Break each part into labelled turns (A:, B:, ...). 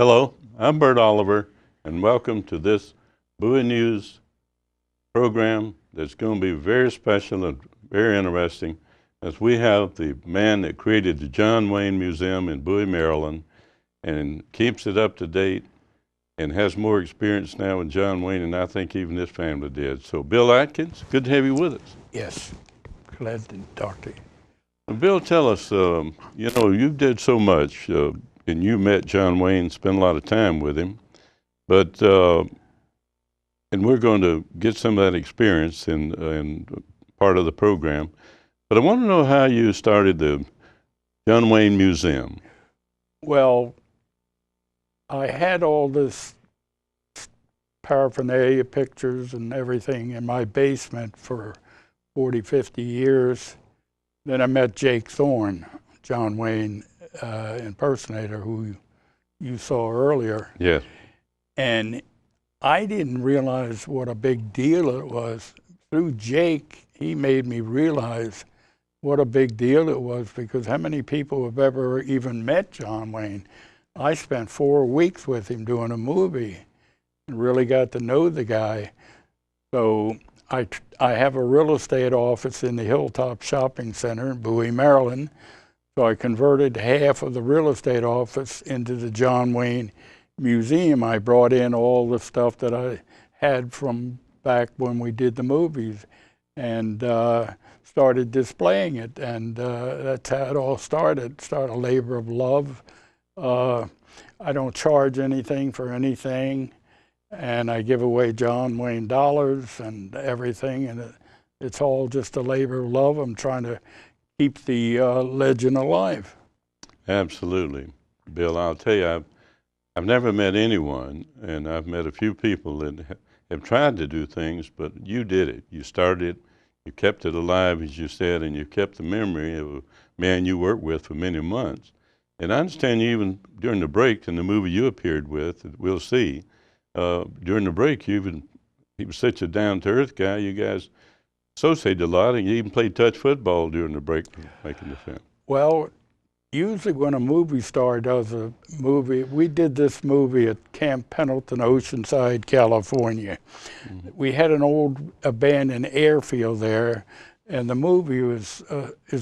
A: Hello, I'm Bert Oliver, and welcome to this Bowie News program that's going to be very special and very interesting, as we have the man that created the John Wayne Museum in Bowie, Maryland, and keeps it up to date and has more experience now in John Wayne than I think even this family did. So Billl Atkins, good to have you with us.
B: Yes, glad to talk to you.
A: Billl, tell us, you did so much, and you met John Wayne, spent a lot of time with him, but and we're going to get some of that experience in part of the program. But I want to know how you started the John Wayne Museum.
B: Well, I had all this paraphernalia, pictures and everything in my basement for 40, 50 years. Then I met Jake Thorne, John Wayne impersonator, who you saw earlier.
A: Yes.
B: And I didn't realize what a big deal it was. Through Jake, he made me realize what a big deal it was, because how many people have ever even met John Wayne? I spent 4 weeks with him doing a movie and really got to know the guy. So I have a real estate office in the Hilltop Shopping Center in Bowie, Maryland. So I converted half of the real estate office into the John Wayne Museum. I brought in all the stuff that I had from back when we did the movies and started displaying it. And that's how it all started. Started a labor of love. I don't charge anything for anything. And I give away John Wayne dollars and everything, and it's all just a labor of love. I'm trying to keep the legend alive.
A: Absolutely. Billl, I'll tell you, I've never met anyone, and I've met a few people that have tried to do things, but you did it. You started it, you kept it alive, as you said, and you kept the memory of a man you worked with for many months. And I understand you even during the break in the movie you appeared with, We'll See, during the break, he was such a down-to-earth guy. You guys associated a lot, and you even played touch football during the break making the film.
B: Well, usually when a movie star does a movie, we did this movie at Camp Pendleton, Oceanside, California. Mm-hmm. We had an old abandoned airfield there, and the movie is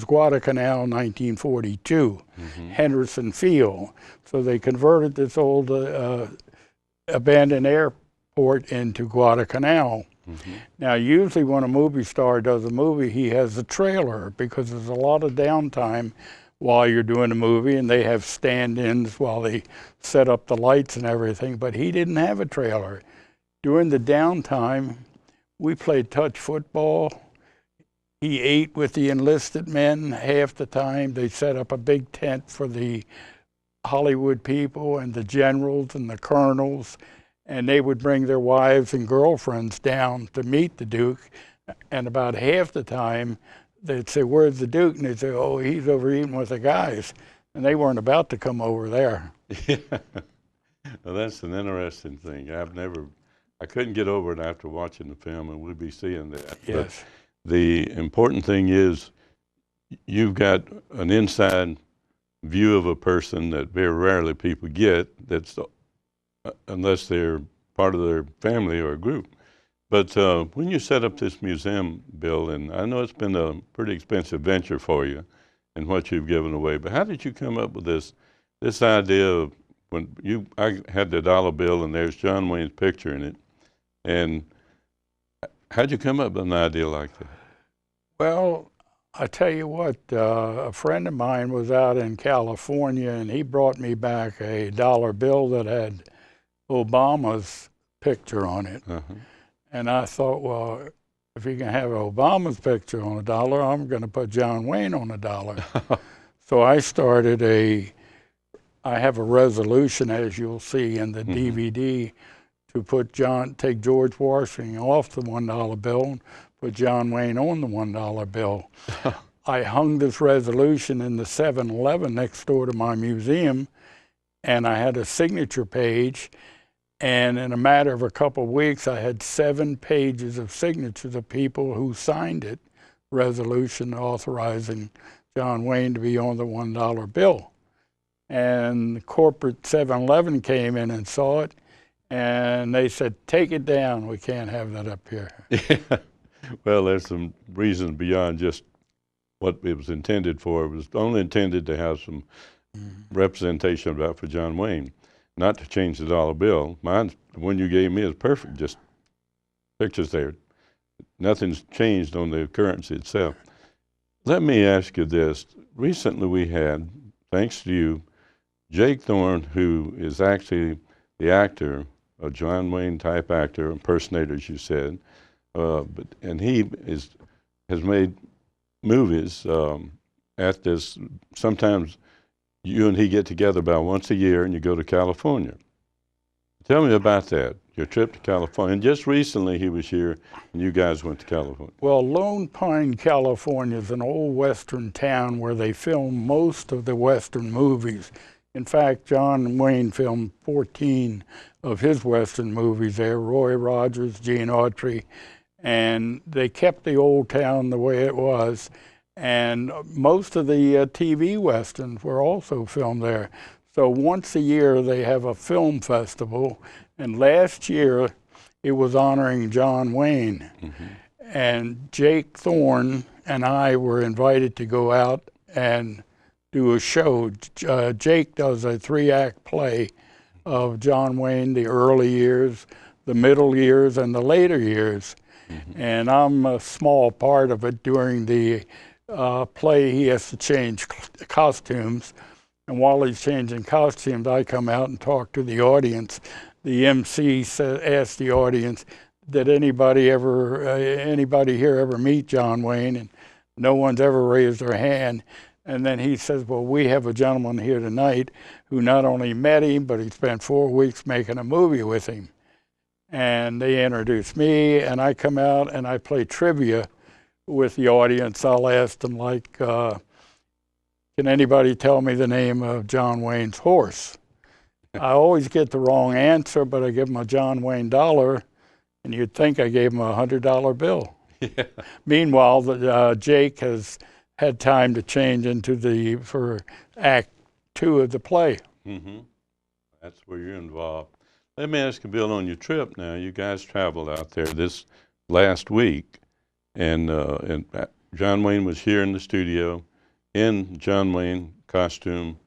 B: Guadalcanal, 1942, Henderson Field. So they converted this old abandoned airport into Guadalcanal. Now, usually when a movie star does a movie, he has a trailer, because there's a lot of downtime while you're doing a movie, and they have stand-ins while they set up the lights and everything, but he didn't have a trailer. During the downtime, we played touch football. He ate with the enlisted men half the time. They set up a big tent for the Hollywood people and the generals and the colonels, and they would bring their wives and girlfriends down to meet the Duke. And about half the time, they'd say, "Where's the Duke?" And they'd say, "Oh, he's over eating with the guys." And they weren't about to come over there.
A: Yeah. Well, that's an interesting thing. I couldn't get over it after watching the film, and we'll be seeing that.
B: Yes.
A: But the important thing is you've got an inside view of a person that very rarely people get, that's unless they're part of their family or a group. But when you set up this museum, Billl, and I know it's been a pretty expensive venture for you and what you've given away, but how did you come up with this idea of I had the dollar bill and there's John Wayne's picture in it, and how'd you come up with an idea like that?
B: Well, I tell you what, a friend of mine was out in California, and he brought me back a dollar bill that had Obama's picture on it. And I thought, well, if you can have Obama's picture on a dollar, I'm going to put John Wayne on a dollar. So I started I have a resolution, as you'll see in the DVD, to take George Washington off the $1 bill and put John Wayne on the $1 bill. I hung this resolution in the 7-Eleven next door to my museum, and I had a signature page. And in a matter of a couple of weeks, I had 7 pages of signatures of people who signed it, resolution authorizing John Wayne to be on the $1 bill. and the corporate 7-Eleven came in and saw it, and they said, "Take it down. We can't have that up here."
A: Yeah. Well, there's some reasons beyond just what it was intended for. It was only intended to have some representation about for John Wayne, not to change the dollar bill. Mine, the one you gave me, is perfect. Just pictures there. Nothing's changed on the currency itself. Let me ask you this. Recently we had, thanks to you, Jake Thorne, who is actually the actor, a John Wayne type actor, impersonator, as you said, and he has made movies at this. Sometimes you and he get together about once a year and you go to California. Tell me about that, your trip to California. And just recently he was here and you guys went to California.
B: Well, Lone Pine, California is an old western town where they film most of the western movies. In fact, John Wayne filmed 14 of his western movies there, Roy Rogers, Gene Autry, and they kept the old town the way it was. And most of the TV westerns were also filmed there. So once a year they have a film festival, and last year it was honoring John Wayne. And Jake Thorne and I were invited to go out and do a show. Jake does a 3-act play of John Wayne, the early years, the middle years, and the later years. And I'm a small part of it. During the play, he has to change costumes. And while he's changing costumes, I come out and talk to the audience. The MC asked the audience, "Did anybody here ever meet John Wayne?" And no one's ever raised their hand. And then he says, "Well, we have a gentleman here tonight who not only met him, but he spent 4 weeks making a movie with him." And they introduce me, and I come out and I play trivia with the audience. I'll ask them, like, can anybody tell me the name of John Wayne's horse? I always get the wrong answer, but I give them a John Wayne dollar, and you'd think I gave them a $100 bill.
A: Yeah.
B: Meanwhile, Jake has had time to change for Act 2 of the play.
A: That's where you're involved. Let me ask you, Bill, on your trip now, you guys traveled out there this last week, and John Wayne was here in the studio in John Wayne costume,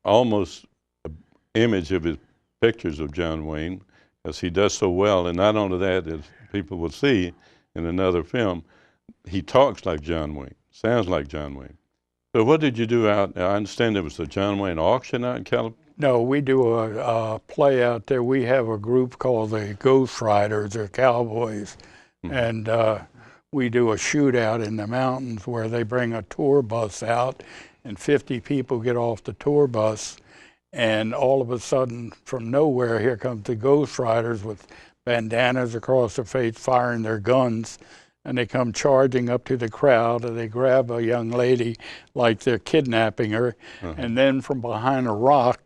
A: almost an image of his pictures of John Wayne, as he does so well. And not only that, as people will see in another film, he talks like John Wayne, sounds like John Wayne. So what did you do out? I understand there was a John Wayne auction out in California.
B: No, we do a play out there. We have a group called the Ghost Riders, or Cowboys, and we do a shootout in the mountains where they bring a tour bus out, and 50 people get off the tour bus, and all of a sudden, from nowhere, here comes the Ghost Riders with bandanas across their face, firing their guns, and they come charging up to the crowd, and they grab a young lady like they're kidnapping her, and then from behind a rock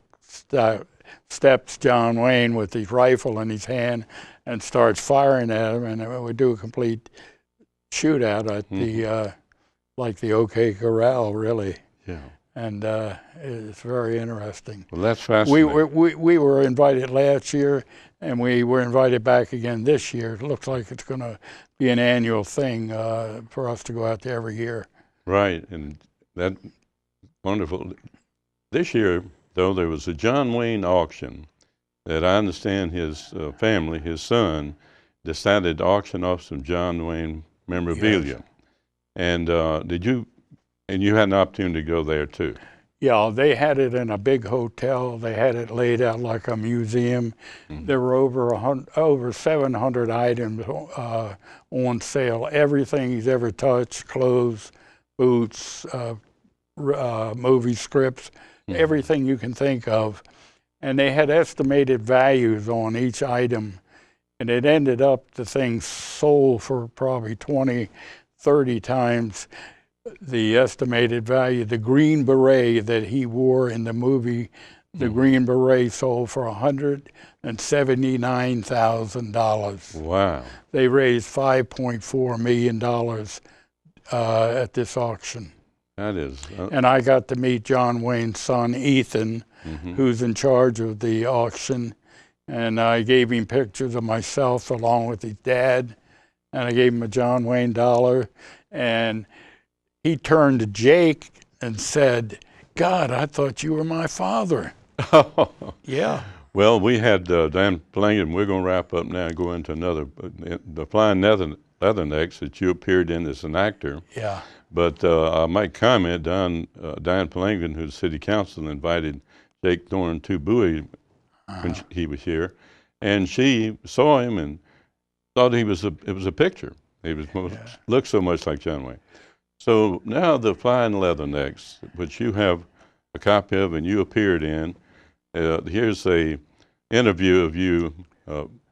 B: steps John Wayne with his rifle in his hand and starts firing at him, and we do a complete shootout at the like the OK Corral, really.
A: Yeah.
B: And it's very interesting.
A: Well, that's fascinating.
B: We were invited last year, and we were invited back again this year. It looks like it's going to be an annual thing for us to go out there every year.
A: Right, and that's wonderful. This year, though, there was a John Wayne auction that I understand his family, his son, decided to auction off some John Wayne memorabilia.
B: Yes.
A: And you had an opportunity to go there too.
B: Yeah, they had it in a big hotel. They had it laid out like a museum. There were over 700 items on sale. Everything he's ever touched, clothes, boots, movie scripts, everything you can think of. And they had estimated values on each item. And it ended up, the thing sold for probably 20, 30 times the estimated value. The green beret that he wore in the movie, the green beret sold for $179,000.
A: Wow.
B: They raised $5.4 million at this auction.
A: That is.
B: And I got to meet John Wayne's son, Ethan, who's in charge of the auction. And I gave him pictures of myself along with his dad. And I gave him a John Wayne dollar. And he turned to Jake and said, "God, I thought you were my father." Yeah.
A: Well, we had Dan Flanagan. We're going to wrap up now and go into another. The Flying Leathernecks that you appeared in as an actor.
B: Yeah.
A: But I might comment, Dan Flanagan, who's city council, invited Jake Thorne to Bowie when he was here. And she saw him and thought it was a picture. He was looked so much like John Wayne. So now the Flying Leathernecks, which you have a copy of and you appeared in, here's a interview of you,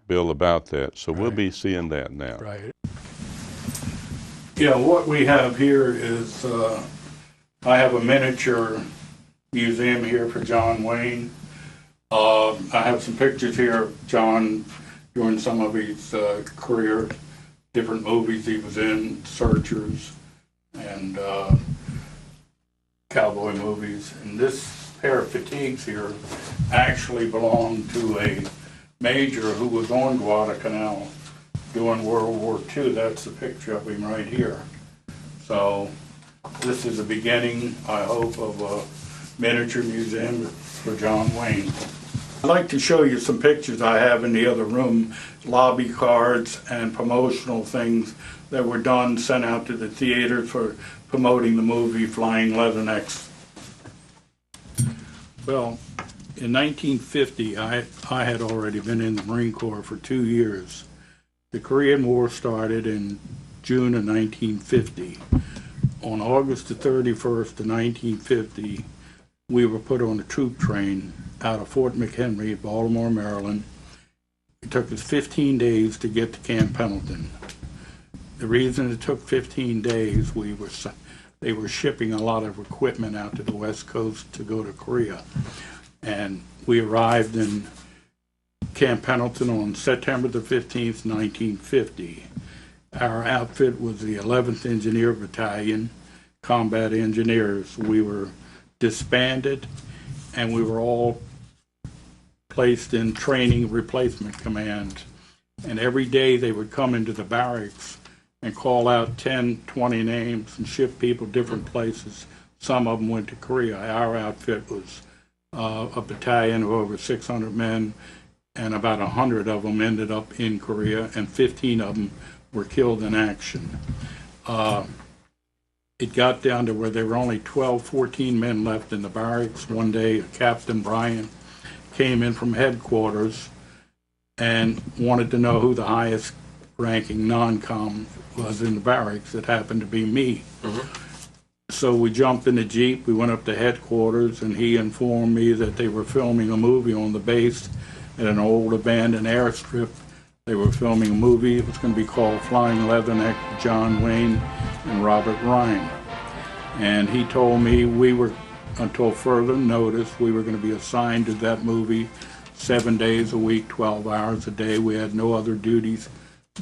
A: Bill, about that. So we'll be seeing that now.
B: Right. Yeah, what we have here is, I have a miniature museum here for John Wayne. I have some pictures here of John during some of his career, different movies he was in, Searchers and cowboy movies. And this pair of fatigues here actually belonged to a major who was on Guadalcanal during World War II. That's a picture of him right here. So this is the beginning, I hope, of a miniature museum for John Wayne. I'd like to show you some pictures I have in the other room, lobby cards and promotional things that were done, sent out to the theaters for promoting the movie Flying Leathernecks. Well, in 1950, I had already been in the Marine Corps for 2 years. The Korean War started in June of 1950. On August the 31st of 1950, we were put on a troop train out of Fort McHenry, Baltimore, Maryland. It took us 15 days to get to Camp Pendleton. The reason it took 15 days, they were shipping a lot of equipment out to the West Coast to go to Korea. And we arrived in Camp Pendleton on September the 15th, 1950. Our outfit was the 11th Engineer Battalion, Combat Engineers. We were disbanded, and we were all placed in training replacement command. And every day they would come into the barracks and call out 10, 20 names and ship people different places. Some of them went to Korea. Our outfit was a battalion of over 600 men, and about 100 of them ended up in Korea, and 15 of them were killed in action. It got down to where there were only 12, 14 men left in the barracks. One day, Captain Bryant came in from headquarters and wanted to know who the highest ranking non-com was in the barracks. It happened to be me. So we jumped in the Jeep, we went up to headquarters, and he informed me that they were filming a movie on the base at an old abandoned airstrip. They were filming a movie. It was going to be called Flying Leatherneck, John Wayne and Robert Ryan. And he told me we were, until further notice, we were going to be assigned to that movie 7 days a week, 12 hours a day. We had no other duties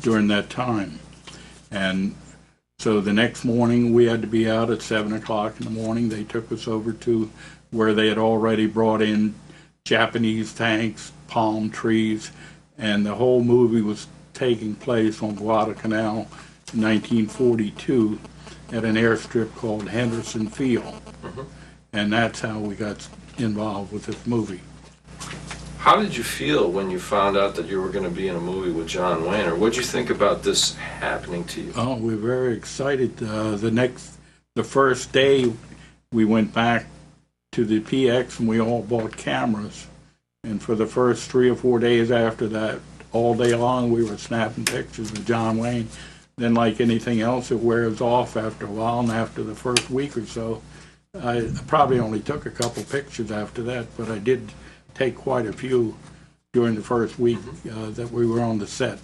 B: during that time. And so the next morning we had to be out at 7 o'clock in the morning. They took us over to where they had already brought in Japanese tanks, palm trees, and the whole movie was taking place on Guadalcanal in 1942 at an airstrip called Henderson Field. And that's how we got involved with this movie.
C: How did you feel when you found out that you were going to be in a movie with John Wayne, or what did you think about this happening to you?
B: Oh, we were very excited. The first day we went back to the PX and we all bought cameras. And for the first 3 or 4 days after that, all day long we were snapping pictures of John Wayne. Then, like anything else, it wears off after a while, and after the first week or so, I probably only took a couple pictures after that, but I did take quite a few during the first week that we were on the set.